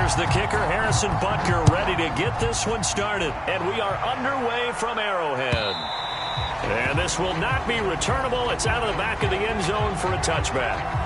Here's the kicker, Harrison Butker, ready to get this one started. And we are underway from Arrowhead. And this will not be returnable. It's out of the back of the end zone for a touchback.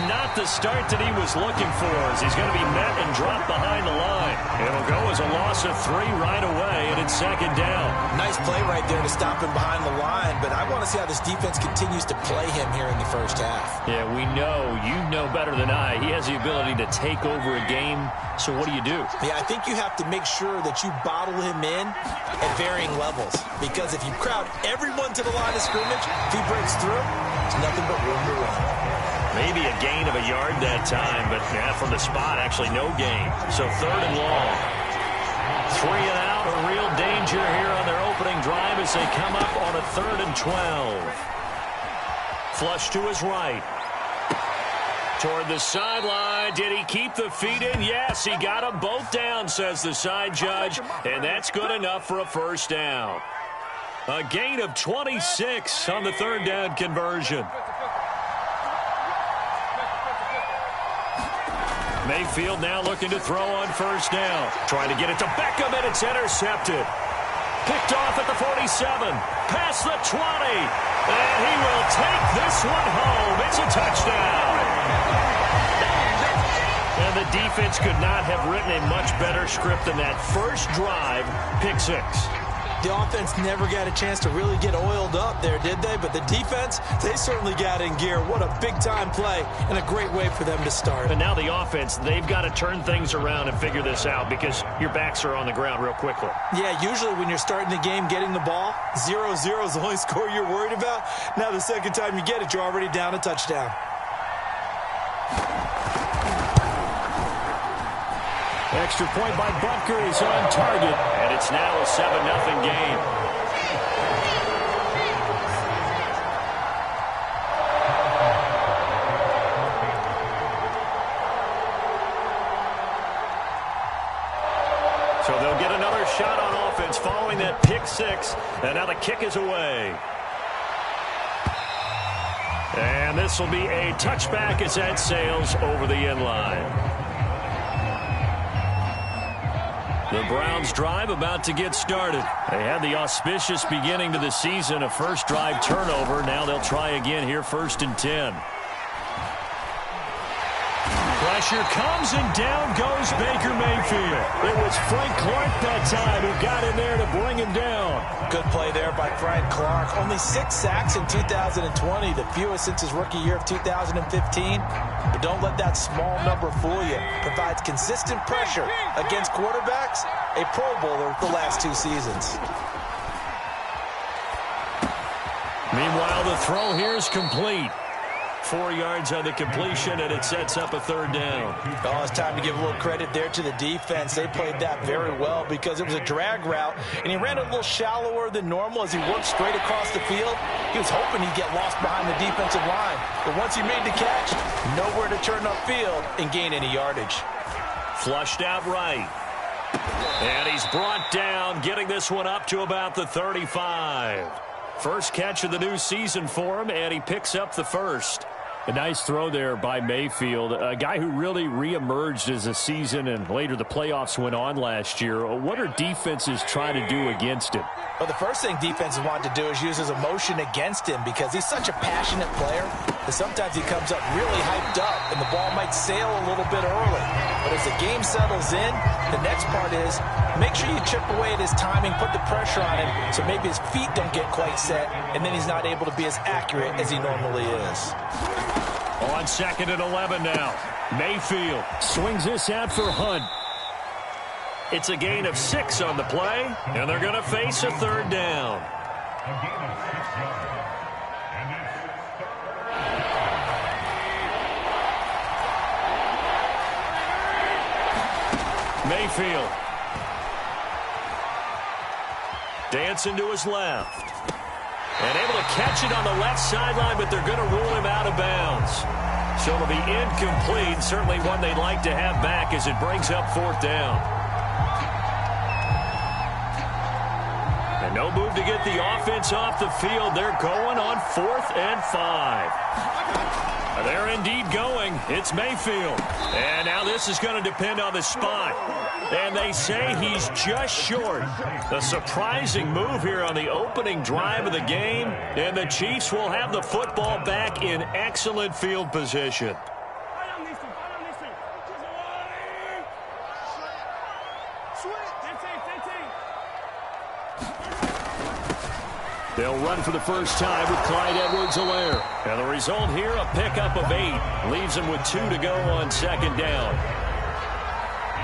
Not the start that he was looking for, as he's going to be met and dropped behind the line. It'll go as a loss of 3 right away, and it's second down. Nice play right there to stop him behind the line, but I want to see how this defense continues to play him here in the first half. Yeah, we know, you know better than I, he has the ability to take over a game, so what do you do? Yeah, I think you have to make sure that you bottle him in at varying levels, because if you crowd everyone to the line of scrimmage, if he breaks through, it's nothing but room to run. Maybe a gain of a yard that time, but from the spot, actually no gain. So third and long. 3 and out, a real danger here on their opening drive as they come up on a 3rd and 12. Flush to his right. Toward the sideline. Did he keep the feet in? Yes, he got them both down, says the side judge, and that's good enough for a first down. A gain of 26 on the 3rd down conversion. Mayfield now looking to throw on first down. Trying to get it to Beckham, and it's intercepted. Picked off at the 47. Past the 20. And he will take this one home. It's a touchdown. And the defense could not have written a much better script than that first drive, pick 6. The offense never got a chance to really get oiled up there, did they? But the defense, they certainly got in gear. What a big-time play and a great way for them to start. And now the offense, they've got to turn things around and figure this out because your backs are on the ground real quickly. Yeah, usually when you're starting the game getting the ball, 0-0 is the only score you're worried about. Now the second time you get it, you're already down a touchdown. Extra point by Butker is on target, and it's now a 7-0 game. So they'll get another shot on offense following that pick 6, and now the kick is away. And this will be a touchback as that sails over the end line. The Browns drive about to get started. They had the auspicious beginning to the season, a first drive turnover. Now they'll try again here, 1st and 10. Pressure comes and down goes Baker Mayfield. It was Frank Clark that time who got in there to bring him down. Good play there by Frank Clark. Only 6 sacks in 2020, the fewest since his rookie year of 2015. But don't let that small number fool you. Provides consistent pressure against quarterbacks. A Pro Bowler the last 2 seasons. Meanwhile, the throw here is complete. 4 yards on the completion, and it sets up a 3rd down. Oh, it's time to give a little credit there to the defense. They played that very well because it was a drag route, and he ran a little shallower than normal as he worked straight across the field. He was hoping he'd get lost behind the defensive line, but once he made the catch, nowhere to turn upfield and gain any yardage. Flushed out right. And he's brought down, getting this one up to about the 35. First catch of the new season for him, and he picks up the first. A nice throw there by Mayfield, a guy who really reemerged as the season and later the playoffs went on last year. What are defenses trying to do against him? Well, the first thing defenses want to do is use his emotion against him because he's such a passionate player that sometimes he comes up really hyped up and the ball might sail a little bit early. But as the game settles in, the next part is make sure you chip away at his timing, put the pressure on him so maybe his feet don't get quite set, and then he's not able to be as accurate as he normally is. On 2nd and 11 now. Mayfield swings this out for Hunt. It's a gain of 6 on the play, and they're going to face a 3rd down. Mayfield. Dancing to his left. And able to catch it on the left sideline, but they're going to rule him out of bounds. So it'll be incomplete. Certainly one they'd like to have back as it brings up 4th down. And no move to get the offense off the field. They're going on 4th and 5. They're indeed going. It's Mayfield. And now this is going to depend on the spot. And they say he's just short. A surprising move here on the opening drive of the game. And the Chiefs will have the football back in excellent field position. They'll run for the first time with Clyde Edwards-Helaire. And the result here, a pickup of 8. Leaves them with 2 to go on 2nd down.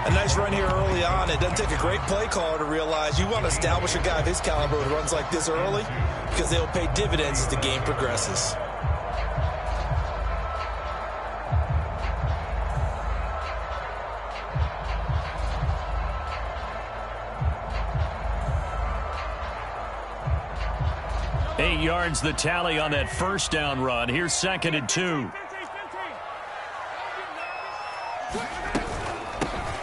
A nice run here early on. It doesn't take a great play caller to realize you want to establish a guy of his caliber who runs like this early because they'll pay dividends as the game progresses. Eight yards the tally on that first down run. Here's 2nd and 2.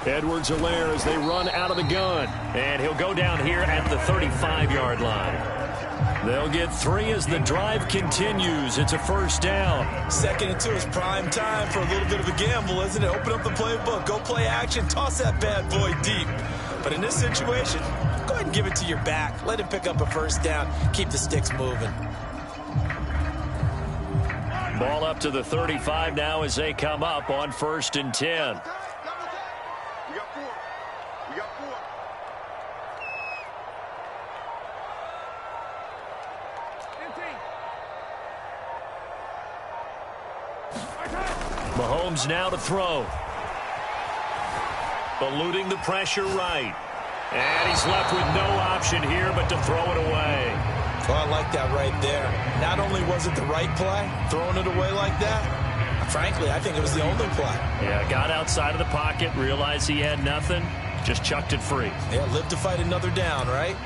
Edwards-Helaire as they run out of the gun. And he'll go down here at the 35-yard line. They'll get 3 as the drive continues. It's a first down. 2nd and 2 is prime time for a little bit of a gamble, isn't it? Open up the playbook. Go play action. Toss that bad boy deep. But in this situation, go ahead and give it to your back. Let him pick up a first down. Keep the sticks moving. Ball up to the 35 now as they come up on 1st and 10. Mahomes now to throw. Eluding the pressure right. And he's left with no option here but to throw it away. Well, I like that right there. Not only was it the right play, throwing it away like that, frankly, I think it was the only play. Yeah, got outside of the pocket, realized he had nothing, just chucked it free. Yeah, live to fight another down, right?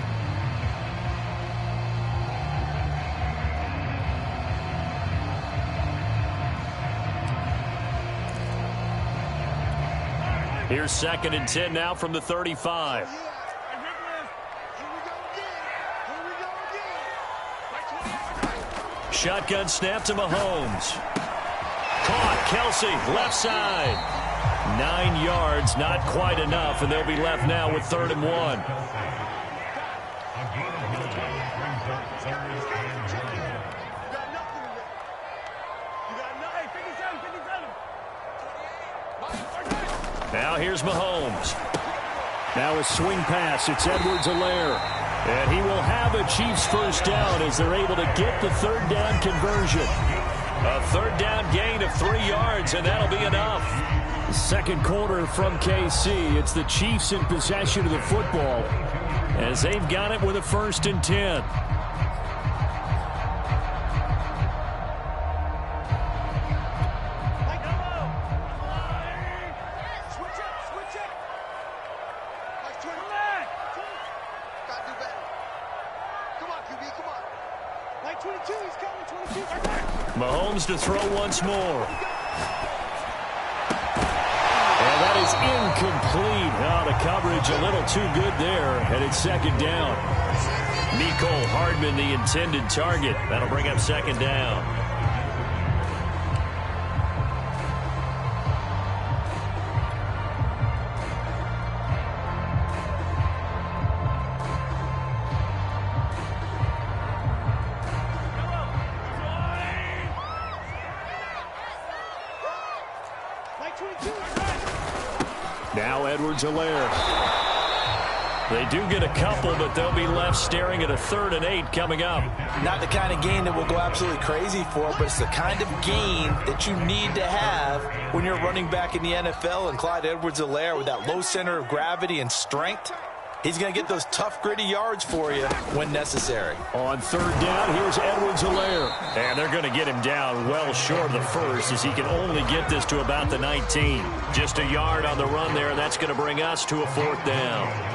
Here's 2nd and 10 now from the 35. Shotgun snap to Mahomes. Caught, Kelsey, left side. 9 yards, not quite enough, and they'll be left now with 3rd and 1. Now here's Mahomes. Now a swing pass. It's Edwards-Helaire. And he will have a Chiefs first down as they're able to get the 3rd down conversion. A 3rd down gain of 3 yards, and that'll be enough. Second quarter from KC. It's the Chiefs in possession of the football as they've got it with a 1st and 10. Mahomes to throw once more. And that is incomplete. The coverage a little too good there, and it's 2nd down. Mecole Hardman, the intended target. That'll bring up 2nd down. Now Edwards-Helaire. They do get a couple, but they'll be left staring at a 3rd and 8 coming up. Not the kind of gain that we'll go absolutely crazy for, but it's the kind of gain that you need to have when you're running back in the NFL. And Clyde Edwards-Helaire with that low center of gravity and strength, He's going to get those tough, gritty yards for you when necessary. On third down, here's Edwards-Helaire. And they're going to get him down well short of the first, as he can only get this to about the 19. Just a yard on the run there, and that's going to bring us to a fourth down.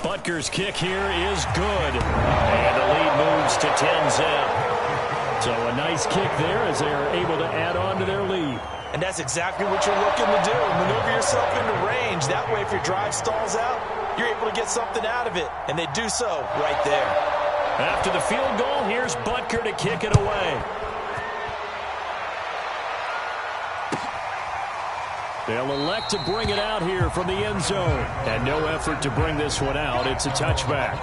Butker's kick here is good. And the lead moves to 10-zip. So a nice kick there as they are able to add on to their lead. And that's exactly what you're looking to do. Maneuver yourself into range. That way, if your drive stalls out, you're able to get something out of it. And they do so right there. After the field goal, here's Butker to kick it away. They'll elect to bring it out here from the end zone. And no effort to bring this one out. It's a touchback.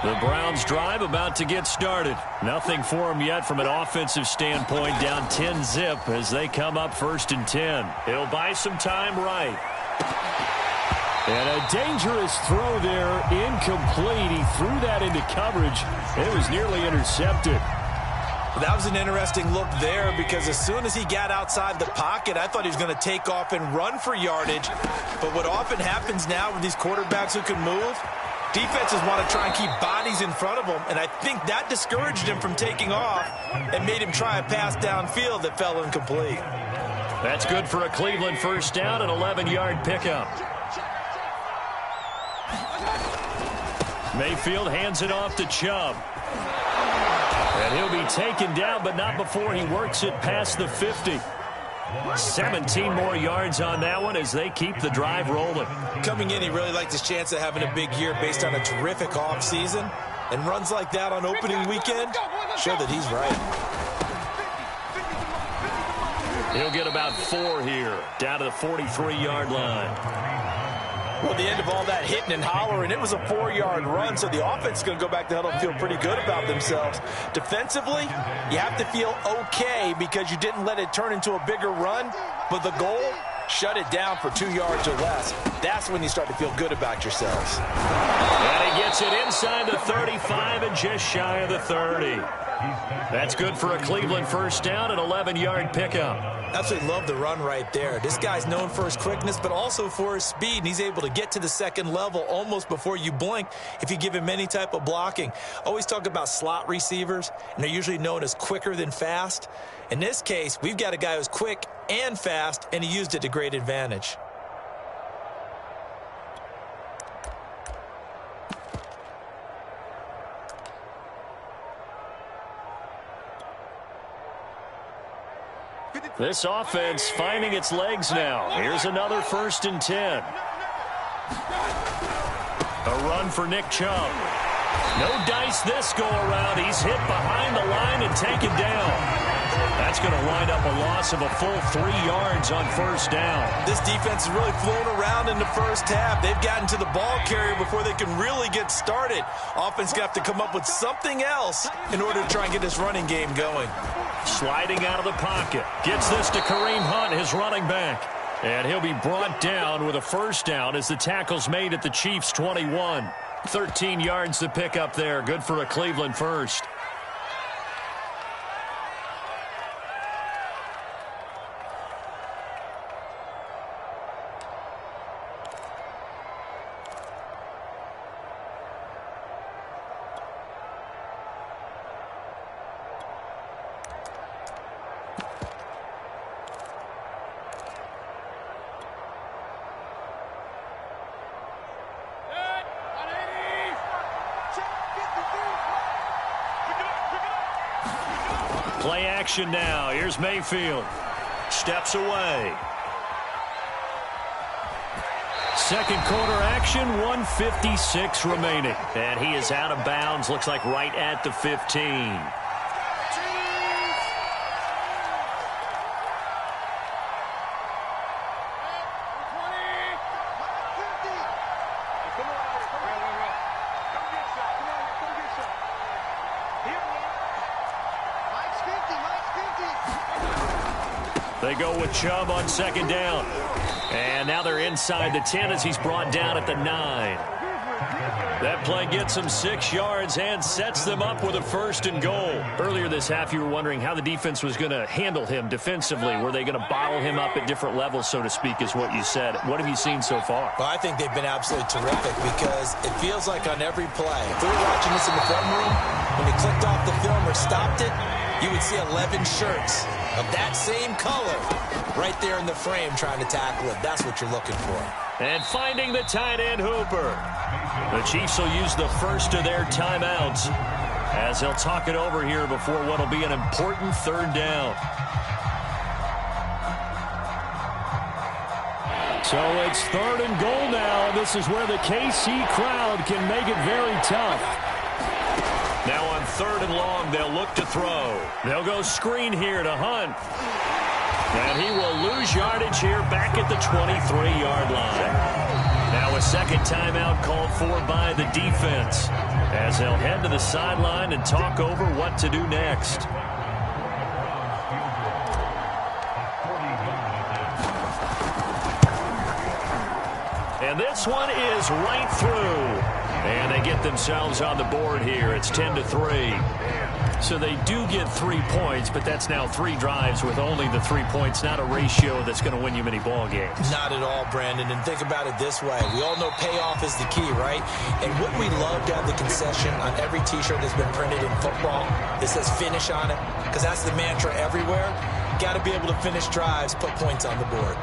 The Browns drive about to get started. Nothing for them yet from an offensive standpoint, down 10-zip as they come up 1st and 10. He'll buy some time right. And a dangerous throw there, incomplete. He threw that into coverage. It was nearly intercepted. That was an interesting look there because as soon as he got outside the pocket, I thought he was going to take off and run for yardage. But what often happens now with these quarterbacks who can move, defenses want to try and keep bodies in front of them, and I think that discouraged him from taking off and made him try a pass downfield that fell incomplete. That's good for a Cleveland first down, an 11-yard pickup. Mayfield hands it off to Chubb. And he'll be taken down, but not before he works it past the 50. 17 more yards on that one as they keep the drive rolling. Coming in, he really liked his chance of having a big year based on a terrific offseason. And runs like that on opening weekend show that he's right. He'll get about 4 here, down to the 43-yard line. Well, at the end of all that hitting and hollering, it was a 4-yard run, so the offense is going to go back to huddle and feel pretty good about themselves. Defensively, you have to feel okay because you didn't let it turn into a bigger run, but the goal, shut it down for 2 yards or less. That's when you start to feel good about yourselves. And he gets it inside the 35 and just shy of the 30. That's good for a Cleveland first down, an 11-yard pickup. Absolutely love the run right there. This guy's known for his quickness, but also for his speed, and he's able to get to the second level almost before you blink if you give him any type of blocking. Always talk about slot receivers, and they're usually known as quicker than fast. In this case, we've got a guy who's quick and fast, and he used it to great advantage. This offense finding its legs now. Here's another 1st and 10. A run for Nick Chubb. No dice this go around. He's hit behind the line and taken down. That's going to wind up a loss of a full 3 yards on 1st down. This defense has really flown around in the first half. They've gotten to the ball carrier before they can really get started. Offense got to come up with something else in order to try and get this running game going. Sliding out of the pocket. Gets this to Kareem Hunt, his running back. And he'll be brought down with a first down as the tackle's made at the Chiefs' 21. 13 yards to pick up there. Good for a Cleveland first. Play action now. Here's Mayfield. Steps away. Second quarter action, 1:56 remaining. And he is out of bounds, looks like right at the 15. They go with Chubb on second down. And now they're inside the 10 as he's brought down at the 9. That play gets them 6 yards and sets them up with a 1st and goal. Earlier this half, you were wondering how the defense was going to handle him defensively. Were they going to bottle him up at different levels, so to speak, is what you said. What have you seen so far? Well, I think they've been absolutely terrific because it feels like on every play, if we were watching this in the film room, when you clicked off the film or stopped it, you would see 11 shirts of that same color right there in the frame trying to tackle it. That's what you're looking for. And finding the tight end, Hooper. The Chiefs will use the first of their timeouts as they'll talk it over here before what will be an important 3rd down. So it's 3rd and goal now. This is where the KC crowd can make it very tough. Now on 3rd and long, they'll look to throw. They'll go screen here to Hunt. And he will lose yardage here back at the 23-yard line. Now a second timeout called for by the defense as they'll head to the sideline and talk over what to do next. And this one is right through. And they get themselves on the board here. It's 10-3. So they do get 3 points, but that's now 3 drives with only the 3 points, not a ratio that's going to win you many ball games. Not at all, Brandon. And think about it this way. We all know payoff is the key, right? And wouldn't we love to have the concession on every T-shirt that's been printed in football that says finish on it? Because that's the mantra everywhere. Got to be able to finish drives, put points on the board.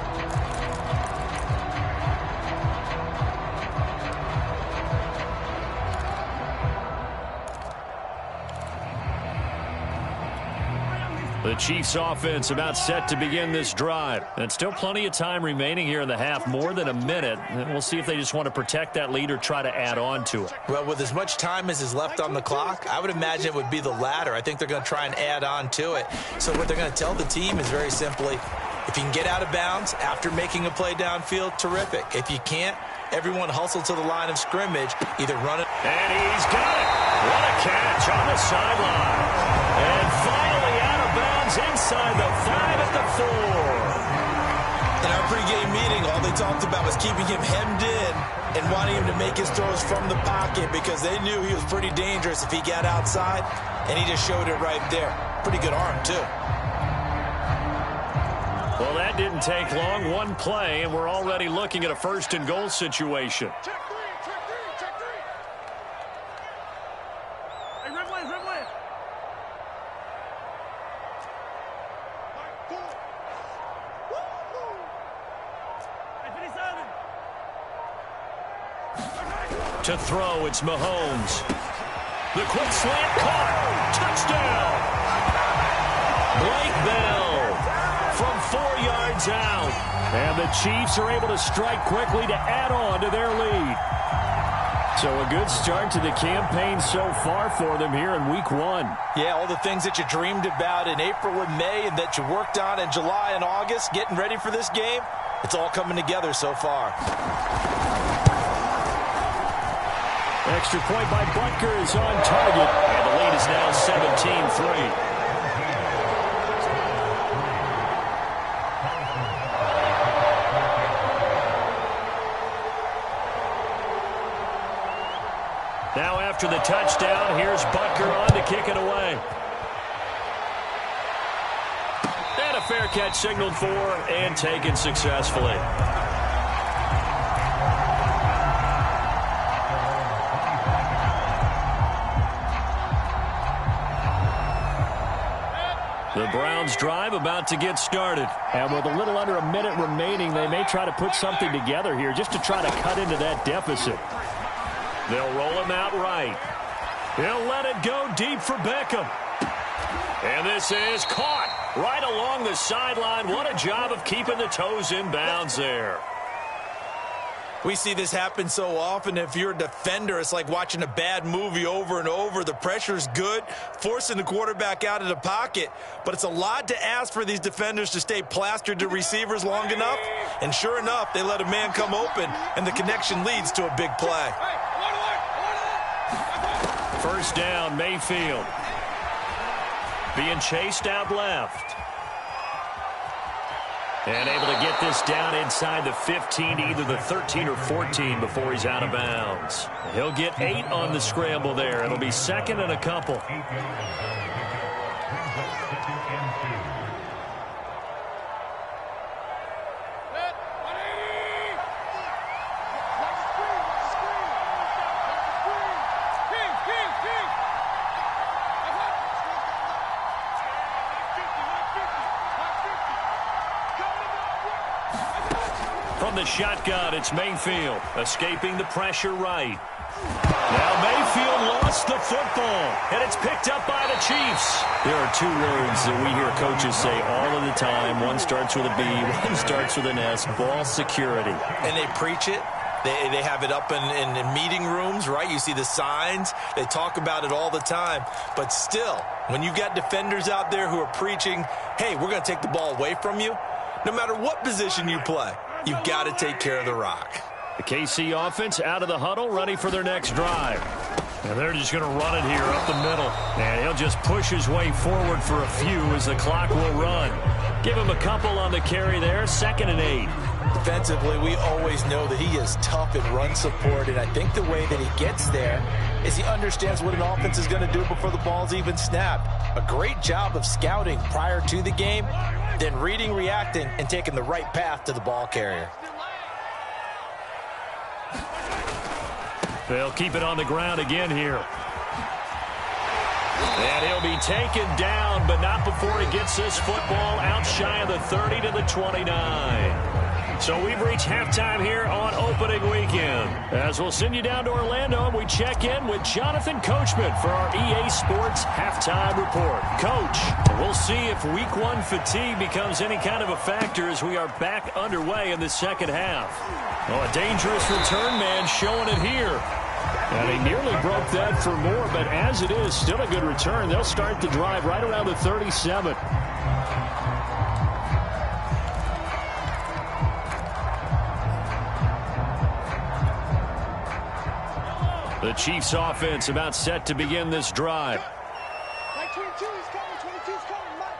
The Chiefs offense about set to begin this drive. And still plenty of time remaining here in the half, more than a minute. And we'll see if they just want to protect that lead or try to add on to it. Well, with as much time as is left on the clock, I would imagine it would be the latter. I think they're going to try and add on to it. So what they're going to tell the team is very simply, if you can get out of bounds after making a play downfield, terrific. If you can't, everyone hustle to the line of scrimmage, either run it. And he's got it. What a catch on the sideline. And finally out of bounds inside the 5 at the 4. In our pregame meeting, all they talked about was keeping him hemmed in and wanting him to make his throws from the pocket because they knew he was pretty dangerous if he got outside, and he just showed it right there. Pretty good arm, too. Well, that didn't take long. One play, and we're already looking at a 1st and goal situation. Check 3, check 3, check 3. Hey, red line, red line. 4. Woo! Hey, 57. To throw, it's Mahomes. The quick slant caught. Touchdown. Blake Bell from 4 yards out. And the Chiefs are able to strike quickly to add on to their lead. So a good start to the campaign so far for them here in week 1. Yeah, all the things that you dreamed about in April and May and that you worked on in July and August, getting ready for this game, it's all coming together so far. Extra point by Butker is on target. And the lead is now 17-3. Now after the touchdown, here's Butker on to kick it away. And a fair catch signaled for and taken successfully. The Browns drive about to get started. And with a little under a minute remaining, they may try to put something together here just to try to cut into that deficit. They'll roll him out right. He'll let it go deep for Beckham. And this is caught right along the sideline. What a job of keeping the toes in bounds there. We see this happen so often. If you're a defender, it's like watching a bad movie over and over. The pressure's good, forcing the quarterback out of the pocket. But it's a lot to ask for these defenders to stay plastered to receivers long enough. And sure enough, they let a man come open, and the connection leads to a big play. First down, Mayfield. Being chased out left. And able to get this down inside the 15, either the 13 or 14 before he's out of bounds. He'll get 8 on the scramble there. It'll be second and a couple. From the shotgun, it's Mayfield, escaping the pressure right. Now Mayfield lost the football, and it's picked up by the Chiefs. There are 2 words that we hear coaches say all of the time. One starts with a B, one starts with an S, ball security. And they preach it. They have it up in meeting rooms, right? You see the signs. They talk about it all the time. But still, when you got defenders out there who are preaching, hey, we're going to take the ball away from you, no matter what position you play, you've got to take care of the rock. The KC offense out of the huddle, ready for their next drive. And they're just going to run it here up the middle. And he'll just push his way forward for a few as the clock will run. Give him a couple on the carry there, 2nd and 8. Defensively, we always know that he is tough in run support, and I think the way that he gets there is he understands what an offense is going to do before the ball's even snapped. A great job of scouting prior to the game, then reading, reacting, and taking the right path to the ball carrier. They'll keep it on the ground again here. And he'll be taken down, but not before he gets this football out shy of the 30 to the 29. So we've reached halftime here on opening weekend. As we'll send you down to Orlando, and we check in with Jonathan Coachman for our EA Sports Halftime Report. Coach, we'll see if Week 1 fatigue becomes any kind of a factor as we are back underway in the second half. Oh, a dangerous return man showing it here. And he nearly broke that for more, but as it is, still a good return. They'll start the drive right around the 37. The Chiefs offense about set to begin this drive. Mike 22 is coming. 22 is coming. Mike.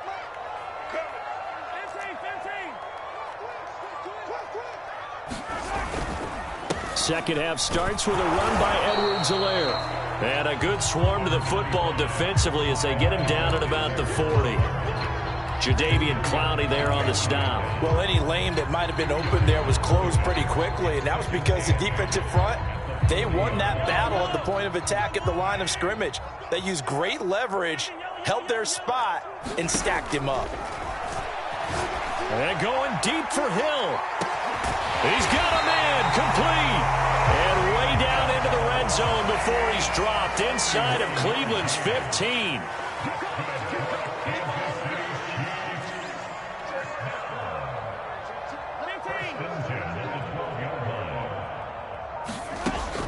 15. Second half starts with a run by Edwards-Helaire. And a good swarm to the football defensively as they get him down at about the 40. Jadeveon Clowney there on the stop. Well, any lane that might have been open there was closed pretty quickly, and that was because the defensive front, they won that battle at the point of attack at the line of scrimmage. They used great leverage, held their spot, and stacked him up. And going deep for Hill. He's got a man complete. And way down into the red zone before he's dropped inside of Cleveland's 15.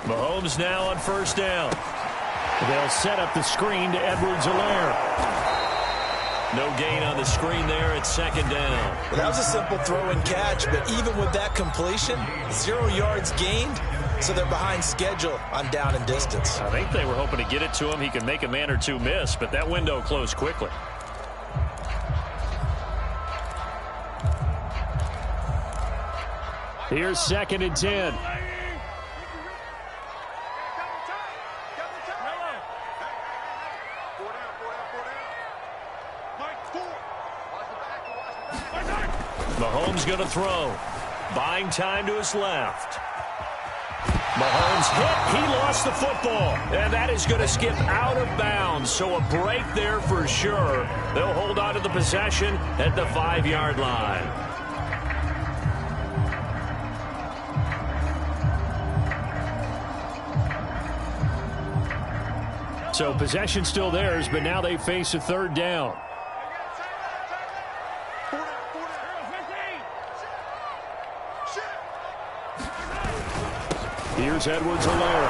Mahomes now on first down. They'll set up the screen to Edwards-Helaire. No gain on the screen there at second down. Well, that was a simple throw and catch, but even with that completion, 0 yards gained, so they're behind schedule on down and distance. I think they were hoping to get it to him. He could make a man or two miss, but that window closed quickly. Here's 2nd and 10. Mahomes going to throw. Buying time to his left. Mahomes hit. He lost the football. And that is going to skip out of bounds. So a break there for sure. They'll hold on to the possession at the 5-yard line. So possession still theirs, but now they face a third down. Here's Edwards-Helaire.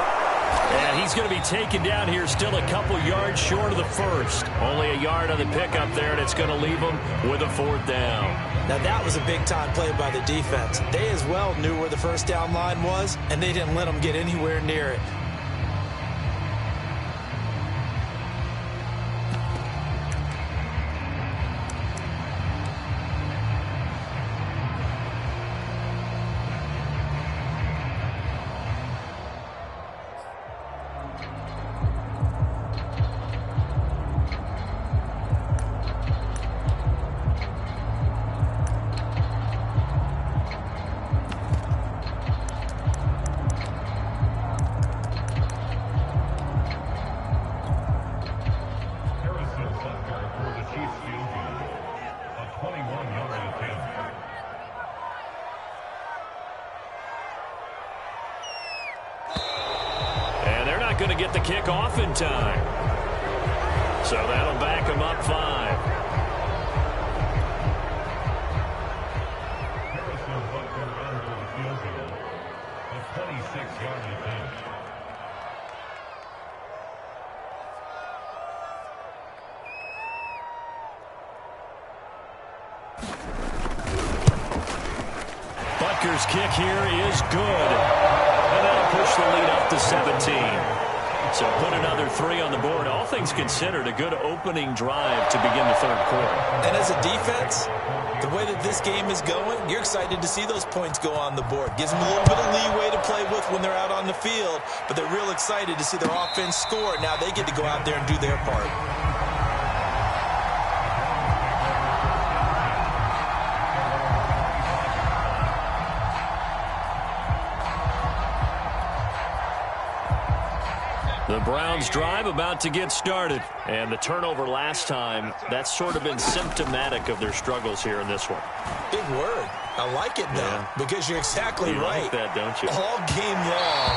And he's going to be taken down here still a couple yards short of the first. Only a yard on the pickup there, and it's going to leave him with a 4th down. Now that was a big-time play by the defense. They as well knew where the first down line was, and they didn't let them get anywhere near it. not going to get the kick off in time. So that'll back him up 5. Butker's kick here is good. And that'll push the lead up to 17. So put another 3 on the board. All things considered, a good opening drive to begin the third quarter. And as a defense, the way that this game is going, you're excited to see those points go on the board. Gives them a little bit of leeway to play with when they're out on the field, but they're real excited to see their offense score. Now they get to go out there and do their part. The Browns drive about to get started. And the turnover last time, that's sort of been symptomatic of their struggles here in this one. Big word. I like it, though, because you're exactly right. You like that, don't you? All game long,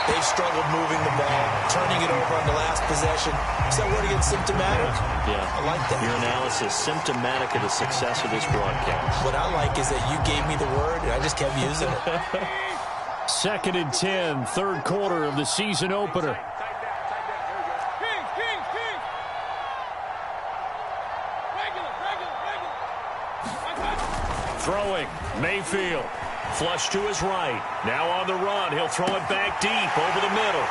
they've struggled moving the ball, turning it over on the last possession. Is that word again, symptomatic? Yeah. I like that. Your analysis, symptomatic of the success of this broadcast. What I like is that you gave me the word, and I just kept using it. 2nd and 10, third quarter of the season opener. Throwing, Mayfield, flush to his right. Now on the run, he'll throw it back deep over the middle.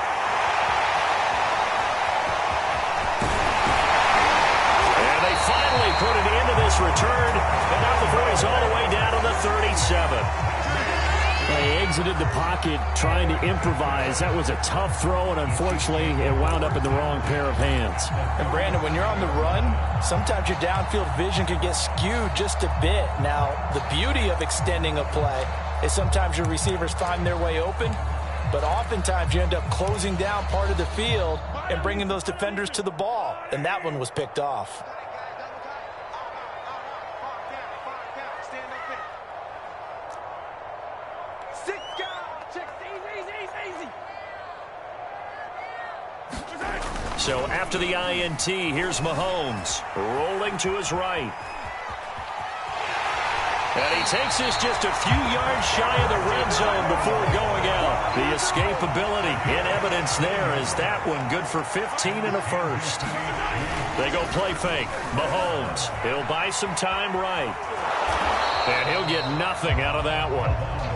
And they finally put it into this return, and now the boys all the way down to the 37. They exited the pocket trying to improvise. That was a tough throw, and unfortunately, it wound up in the wrong pair of hands. And Brandon, when you're on the run, sometimes your downfield vision can get skewed just a bit. Now, the beauty of extending a play is sometimes your receivers find their way open, but oftentimes you end up closing down part of the field and bringing those defenders to the ball, and that one was picked off. So after the INT, here's Mahomes rolling to his right. And he takes this just a few yards shy of the red zone before going out. The escapability in evidence there is that one good for 15 and a first. They go play fake. Mahomes, he'll buy some time right. And he'll get nothing out of that one.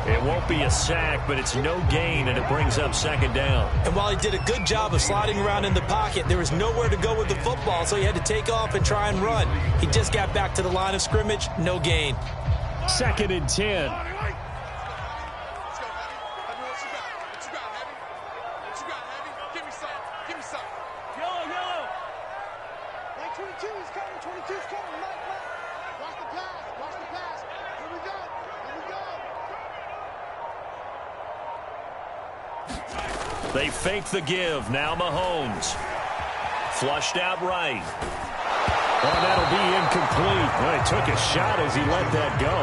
It won't be a sack, but it's no gain, and it brings up 2nd down. And while he did a good job of sliding around in the pocket, there was nowhere to go with the football, so he had to take off and try and run. He just got back to the line of scrimmage, no gain. 2nd and 10. They fake the give. Now Mahomes. Flushed out right. And that'll be incomplete. Well, he took a shot as he let that go.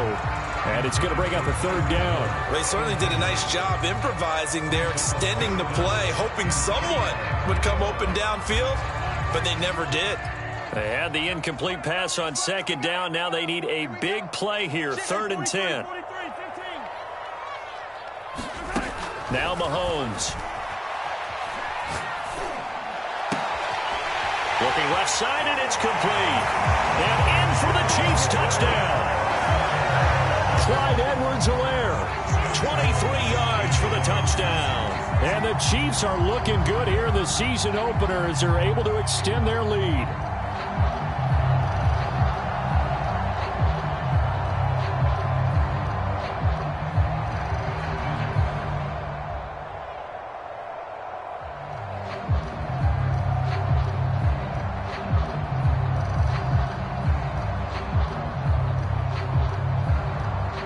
And it's going to bring up a 3rd down. They certainly did a nice job improvising there, extending the play, hoping someone would come open downfield, but they never did. They had the incomplete pass on 2nd down. Now they need a big play here. 3rd and 10. Now Mahomes. Looking left side, and it's complete. And in for the Chiefs touchdown. Clyde Edwards-Helaire, 23 yards for the touchdown. And the Chiefs are looking good here in the season opener as they're able to extend their lead.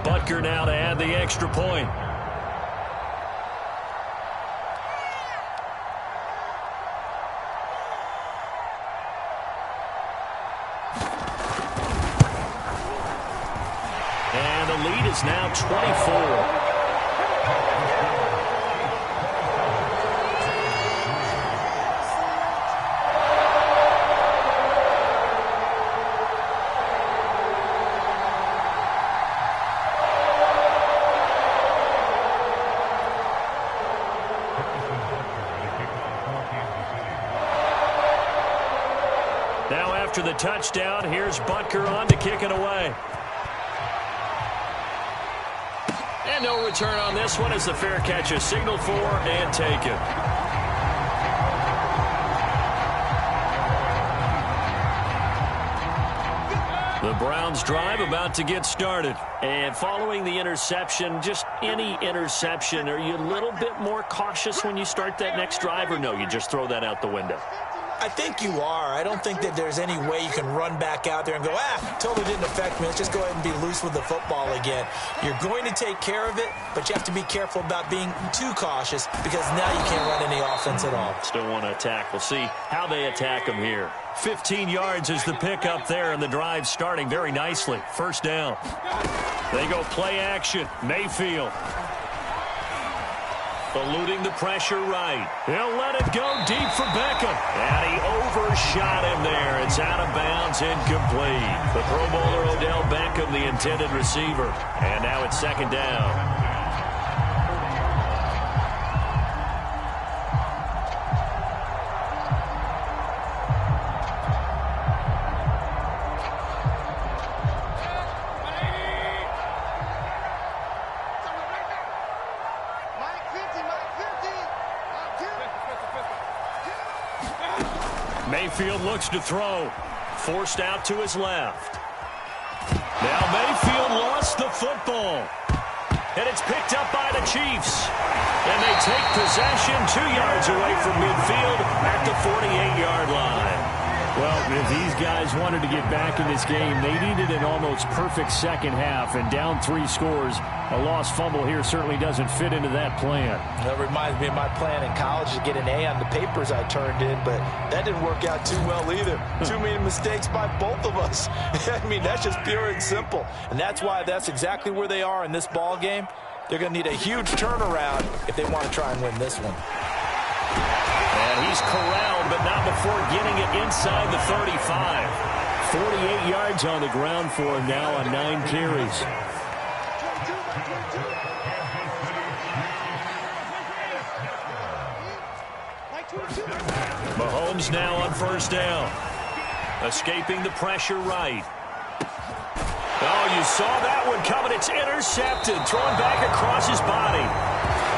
Butker now to add the extra point. And the lead is now 24. after the touchdown. Here's Butker on to kick it away. And no return on this one as the fair catch is signaled for and taken. The Browns drive about to get started. And following the interception, just any interception, are you a little bit more cautious when you start that next drive, or no, you just throw that out the window? I think you are. I don't think that there's any way you can run back out there and go, totally didn't affect me. Let's just go ahead and be loose with the football again. You're going to take care of it, but you have to be careful about being too cautious because now you can't run any offense at all. Still want to attack. We'll see how they attack them here. 15 yards is the pickup there, and the drive starting very nicely. First down. They go play action. Mayfield. Eluding the pressure right. He'll let it go deep for Beckham. And he overshot him there. It's out of bounds, incomplete. The Pro Bowler Odell Beckham, the intended receiver. And now it's second down. Mayfield looks to throw. Forced out to his left. Now Mayfield lost the football. And it's picked up by the Chiefs. And they take possession 2 yards away from midfield at the 48-yard line. Well, if these guys wanted to get back in this game, they needed an almost perfect second half. And down 3 scores, a lost fumble here certainly doesn't fit into that plan. That reminds me of my plan in college to get an A on the papers I turned in, but that didn't work out too well either. Too many mistakes by both of us. I mean, that's just pure and simple. And that's why that's exactly where they are in this ball game. They're going to need a huge turnaround if they want to try and win this one. And he's corralled, but not before getting it inside the 35. 48 yards on the ground for him now on 9 carries. Mahomes now on first down. Escaping the pressure right. Oh, you saw that one coming. It's intercepted. Thrown back across his body.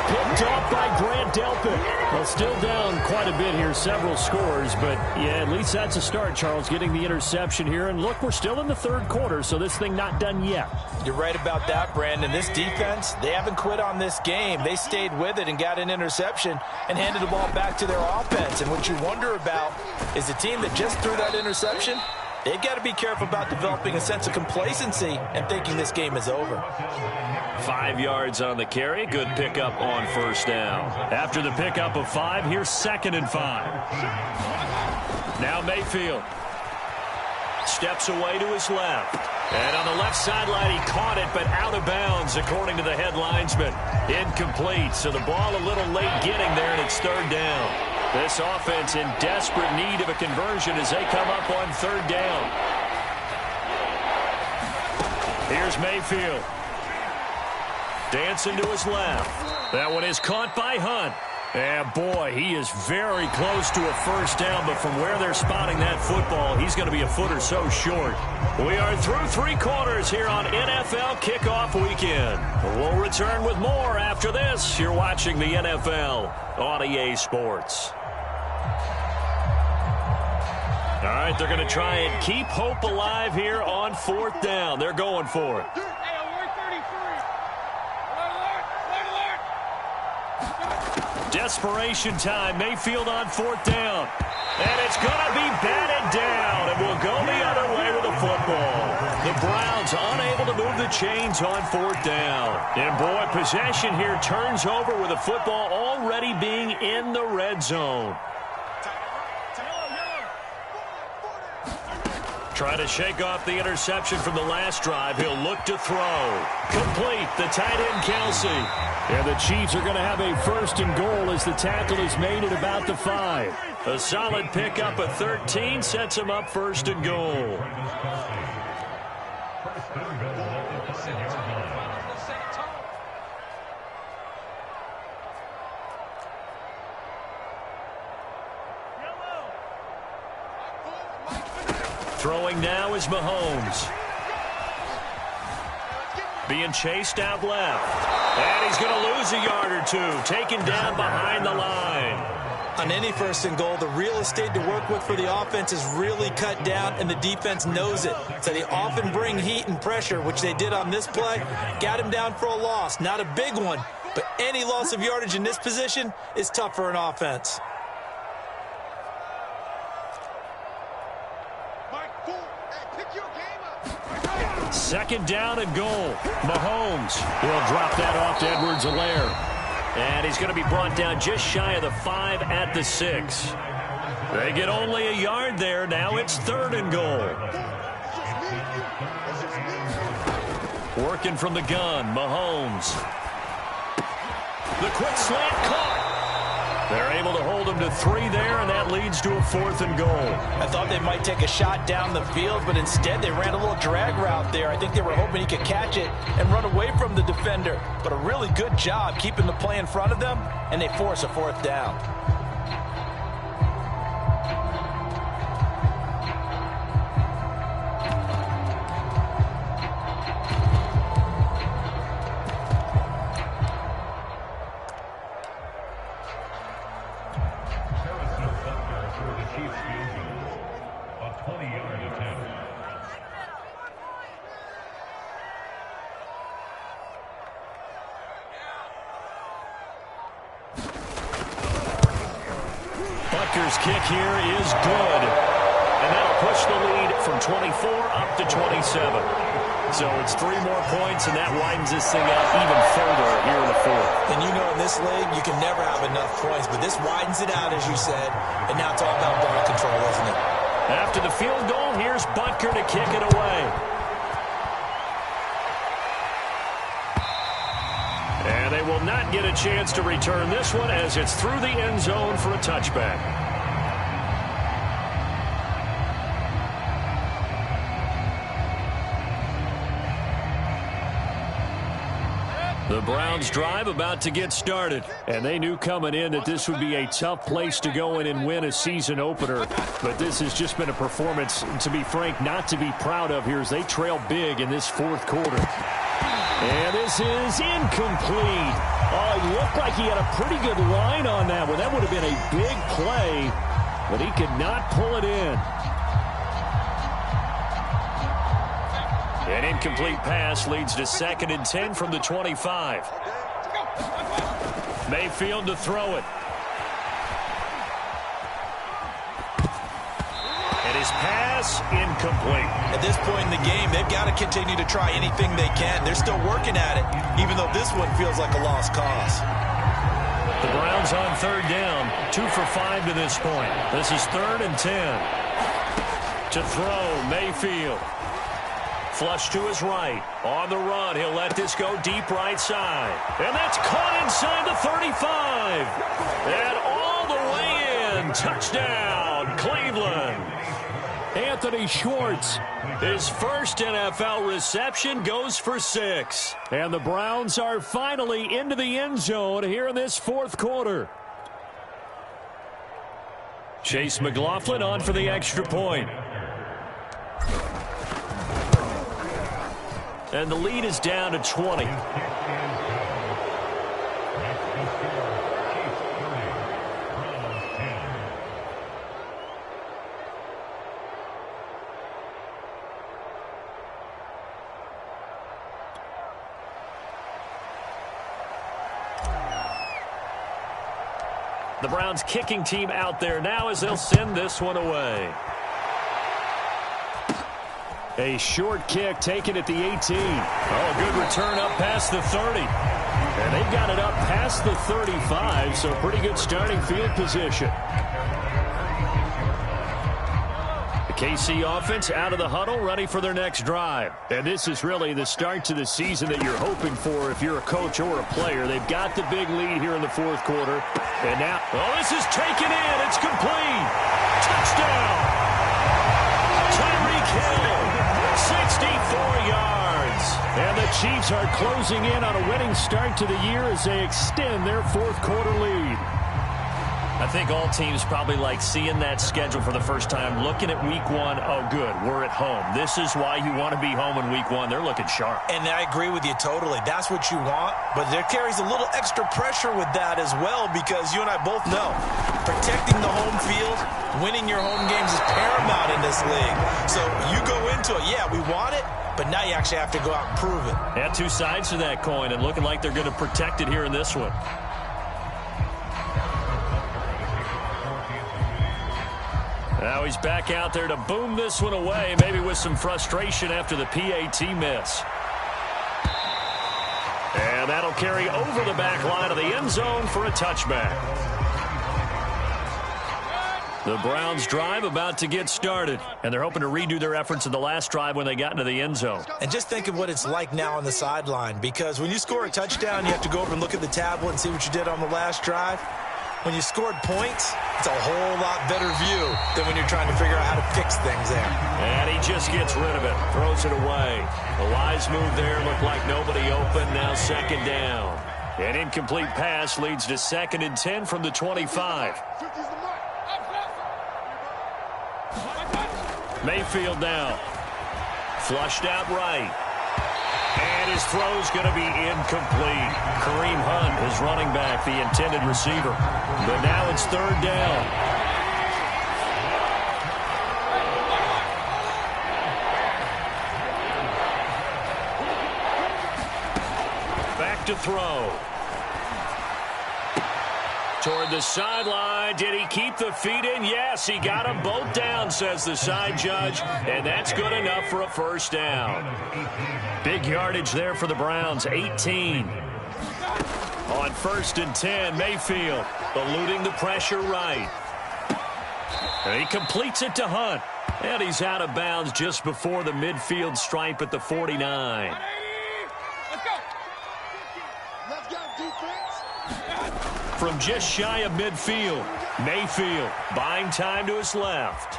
Picked off by Grant Delpit. Well, still down quite a bit here, several scores, but yeah, at least that's a start, Charles, getting the interception here. And look, we're still in the third quarter, so this thing not done yet. You're right about that, Brandon. This defense, they haven't quit on this game. They stayed with it and got an interception and handed the ball back to their offense. And what you wonder about is the team that just threw that interception, they've got to be careful about developing a sense of complacency and thinking this game is over. 5 yards on the carry. Good pickup on first down. After the pickup of 5, here's 2nd and 5. Now Mayfield steps away to his left. And on the left sideline, he caught it, but out of bounds, according to the head linesman. Incomplete, so the ball a little late getting there, and it's third down. This offense in desperate need of a conversion as they come up on third down. Here's Mayfield. Dancing to his left. That one is caught by Hunt. And boy, he is very close to a first down, but from where they're spotting that football, he's going to be a foot or so short. We are through 3 quarters here on NFL Kickoff Weekend. We'll return with more after this. You're watching the NFL on EA Sports. All right, they're going to try and keep hope alive here on 4th down. They're going for it. Desperation time. Mayfield on 4th down. And it's going to be batted down. And we'll go the other way with the football. The Browns unable to move the chains on 4th down. And boy, possession here turns over with the football already being in the red zone. Trying to shake off the interception from the last drive. He'll look to throw. Complete. The tight end, Kelsey. And the Chiefs are going to have a 1st and goal as the tackle is made at about the 5. A solid pickup of 13 sets him up 1st and goal. Throwing now is Mahomes. Being chased out left. And he's going to lose a yard or two. Taken down behind the line. On any first and goal, the real estate to work with for the offense is really cut down, and the defense knows it. So they often bring heat and pressure, which they did on this play. Got him down for a loss. Not a big one, but any loss of yardage in this position is tough for an offense. Second down and goal. Mahomes will drop that off to Edwards-Helaire. And he's going to be brought down just shy of the 5 at the 6. They get only a yard there. Now it's third and goal. Working from the gun, Mahomes. The quick slant caught. They're able to hold him to 3 there, and that leads to a 4th and goal. I thought they might take a shot down the field, but instead they ran a little drag route there. I think they were hoping he could catch it and run away from the defender. But a really good job keeping the play in front of them, and they force a 4th down. Butker's kick here is good. And that'll push the lead from 24 up to 27. So it's 3 more points, and that widens this thing out even further here in the 4th. And you know in this league, you can never have enough points, but this widens it out, as you said, and now it's all about ball control, isn't it? After the field goal, here's Butker to kick it away. And they will not get a chance to return this one as it's through the end zone for a touchback. The Browns drive about to get started. And they knew coming in that this would be a tough place to go in and win a season opener. But this has just been a performance, to be frank, not to be proud of here as they trail big in this 4th quarter. And this is incomplete. Oh, it looked like he had a pretty good line on that one. That would have been a big play, but he could not pull it in. An incomplete pass leads to 2nd and 10 from the 25. Mayfield to throw it. And his pass incomplete. At this point in the game, they've got to continue to try anything they can. They're still working at it, even though this one feels like a lost cause. The Browns on 3rd down, 2 for 5 to this point. This is 3rd and 10. To throw, Mayfield. Flush to his right. On the run, he'll let this go deep right side. And that's caught inside the 35. And all the way in. Touchdown, Cleveland. Anthony Schwartz. His first NFL reception goes for 6. And the Browns are finally into the end zone here in this 4th quarter. Chase McLaughlin on for the extra point. And the lead is down to 20. The Browns kicking team out there now as they'll send this one away. A short kick taken at the 18. Oh, good return up past the 30. And they've got it up past the 35, so pretty good starting field position. The KC offense out of the huddle, ready for their next drive. And this is really the start to the season that you're hoping for if you're a coach or a player. They've got the big lead here in the 4th quarter. And now, oh, this is taken in. It's complete. Touchdown. Tyreek Hill. 64 yards. And the Chiefs are closing in on a winning start to the year as they extend their 4th quarter lead. I think all teams probably like seeing that schedule for the first time, looking at week one. Oh, good, we're at home. This is why you want to be home in week one. They're looking sharp. And I agree with you totally. That's what you want, but there carries a little extra pressure with that as well, because you and I both know protecting the home field, winning your home games is paramount in this league. So you go into it, yeah, we want it, but now you actually have to go out and prove it. Yeah, two sides to that coin, and looking like they're going to protect it here in this one. Now he's back out there to boom this one away, maybe with some frustration after the PAT miss. And that'll carry over the back line of the end zone for a touchback. The Browns drive about to get started, and they're hoping to redo their efforts in the last drive when they got into the end zone. And just think of what it's like now on the sideline, because when you score a touchdown, you have to go over and look at the tablet and see what you did on the last drive. When you scored points, it's a whole lot better view than when you're trying to figure out how to fix things there. And he just gets rid of it, throws it away. A wise move there, looked like nobody open, now second down. An incomplete pass leads to 2nd and 10 from the 25. Mayfield now. Flushed out right. And his throw's going to be incomplete. Kareem Hunt is running back, the intended receiver. But now it's 3rd down. Back to throw. Toward the sideline. Did he keep the feet in? Yes, he got them both down, says the side judge. And that's good enough for a 1st down. Big yardage there for the Browns, 18. On 1st and 10, Mayfield eluding the pressure right. And he completes it to Hunt. And he's out of bounds just before the midfield stripe at the 49. From just shy of midfield, Mayfield buying time to his left.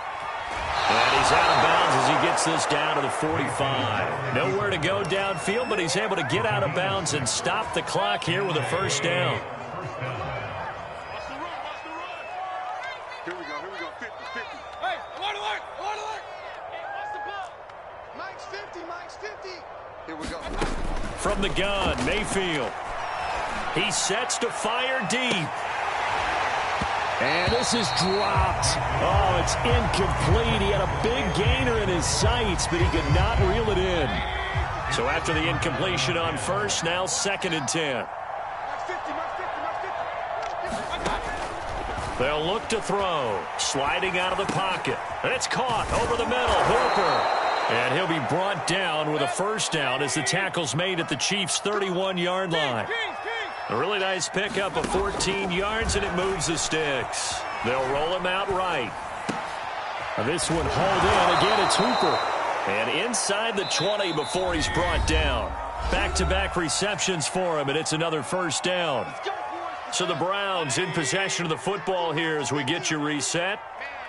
And he's out of bounds as he gets this down to the 45. Nowhere to go downfield, but he's able to get out of bounds and stop the clock here with a 1st down. Here we go, 50, 50. Hey, alert. What's the ball? Mike's 50. Here we go. From the gun, Mayfield. He sets to fire deep. And this is dropped. Oh, it's incomplete. He had a big gainer in his sights, but he could not reel it in. So after the incompletion on 1st, now 2nd and 10. They'll look to throw. Sliding out of the pocket. And it's caught over the middle. Hooper. And he'll be brought down with a 1st down as the tackle's made at the Chiefs' 31-yard line. A really nice pickup of 14 yards, and it moves the sticks. They'll roll him out right. This one hauled in. Again, it's Hooper. And inside the 20 before he's brought down. Back-to-back receptions for him, and it's another 1st down. So the Browns in possession of the football here as we get you reset.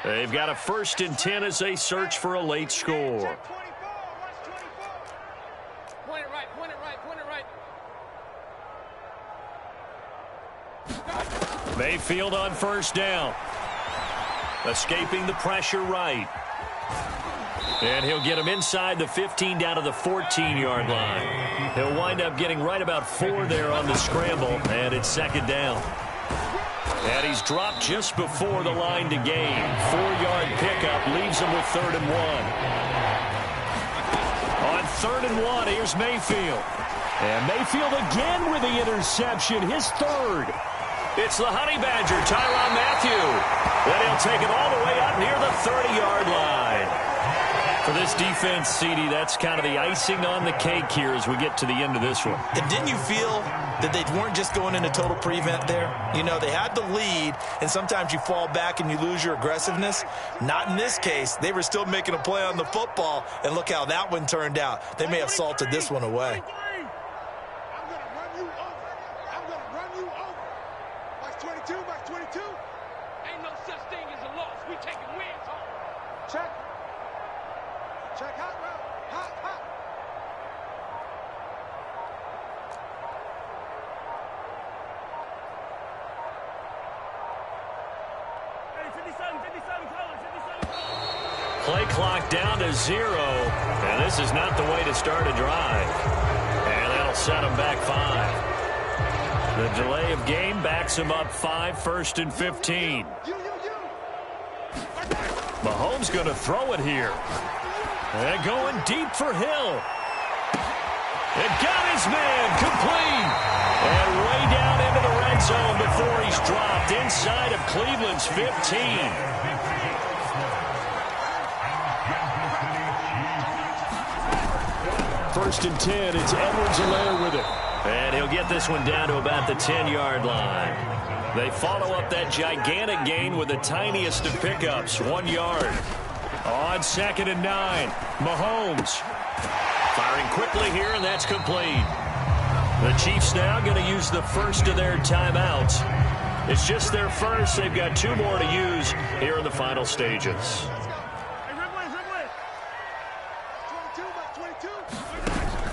They've got a 1st and 10 as they search for a late score. Mayfield on 1st down. Escaping the pressure right. And he'll get him inside the 15 down to the 14-yard line. He'll wind up getting right about 4 there on the scramble, and it's 2nd down. And he's dropped just before the line to gain. 4-yard pickup leaves him with 3rd and 1. On 3rd and 1, here's Mayfield. And Mayfield again with the interception, his 3rd. It's the Honey Badger, Tyrann Mathieu. Then he'll take it all the way up near the 30-yard line. For this defense, CD, that's kind of the icing on the cake here as we get to the end of this one. And didn't you feel that they weren't just going into total prevent there? You know, they had the lead, and sometimes you fall back and you lose your aggressiveness. Not in this case. They were still making a play on the football, and look how that one turned out. They may have salted this one away. play clock down to 0. And this is not the way to start a drive. And that'll set them back 5. The delay of game backs them up 5, 1st and 15. Mahomes going to throw it here. And going deep for Hill. It got his man complete. And way down into the red zone before he's dropped inside of Cleveland's 15. First and 10, it's Edwards-Helaire with it. And he'll get this one down to about the 10-yard line. They follow up that gigantic gain with the tiniest of pickups, 1 yard. On 2nd and 9, Mahomes. Firing quickly here, and that's complete. The Chiefs now going to use the first of their timeouts. It's just their first. They've got 2 more to use here in the final stages.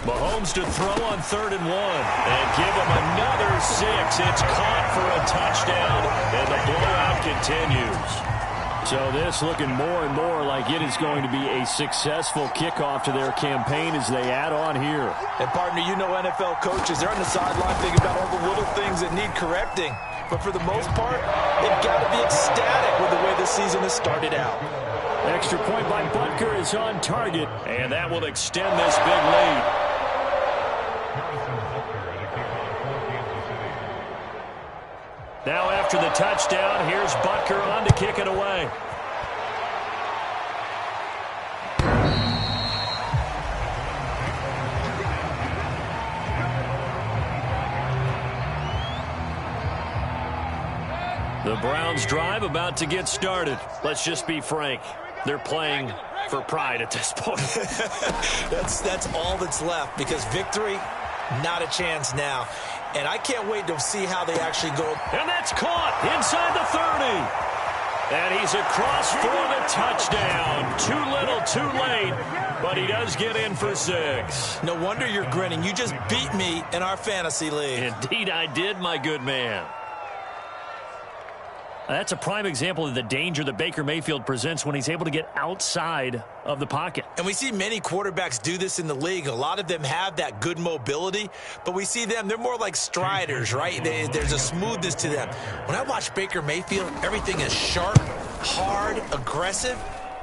Mahomes to throw on 3rd and 1. And give him another 6. It's caught for a touchdown, and the blowout continues. So this looking more and more like it is going to be a successful kickoff to their campaign as they add on here. And, partner, you know NFL coaches, they're on the sideline thinking about all the little things that need correcting. But for the most part, they've got to be ecstatic with the way the season has started out. Extra point by Butker is on target. And that will extend this big lead. Now after the touchdown, here's Butker on to kick it away. The Browns drive about to get started. Let's just be frank. They're playing for pride at this point. That's all that's left, because victory, not a chance now. And I can't wait to see how they actually go. And that's caught inside the 30. And he's across for the touchdown. Too little, too late. But he does get in for 6. No wonder you're grinning. You just beat me in our fantasy league. Indeed I did, my good man. That's a prime example of the danger that Baker Mayfield presents when he's able to get outside of the pocket. And we see many quarterbacks do this in the league. A lot of them have that good mobility, but we see them, they're more like striders, right? There's a smoothness to them. When I watch Baker Mayfield, everything is sharp, hard, aggressive,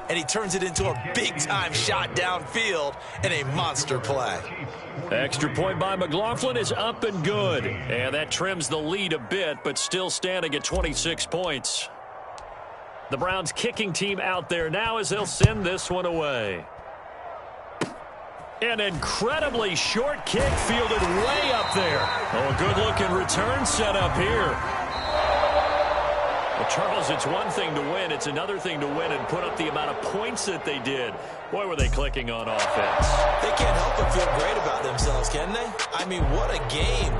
and he turns it into a big-time shot downfield and a monster play. Extra point by McLaughlin is up and good. And that trims the lead a bit, but still standing at 26 points. The Browns kicking team out there now as they'll send this one away. An incredibly short kick fielded way up there. Oh, a good-looking return set up here. Well, Charles, it's one thing to win. It's another thing to win and put up the amount of points that they did. Boy, were they clicking on offense. They can't help but feel great about themselves, can they? I mean, what a game.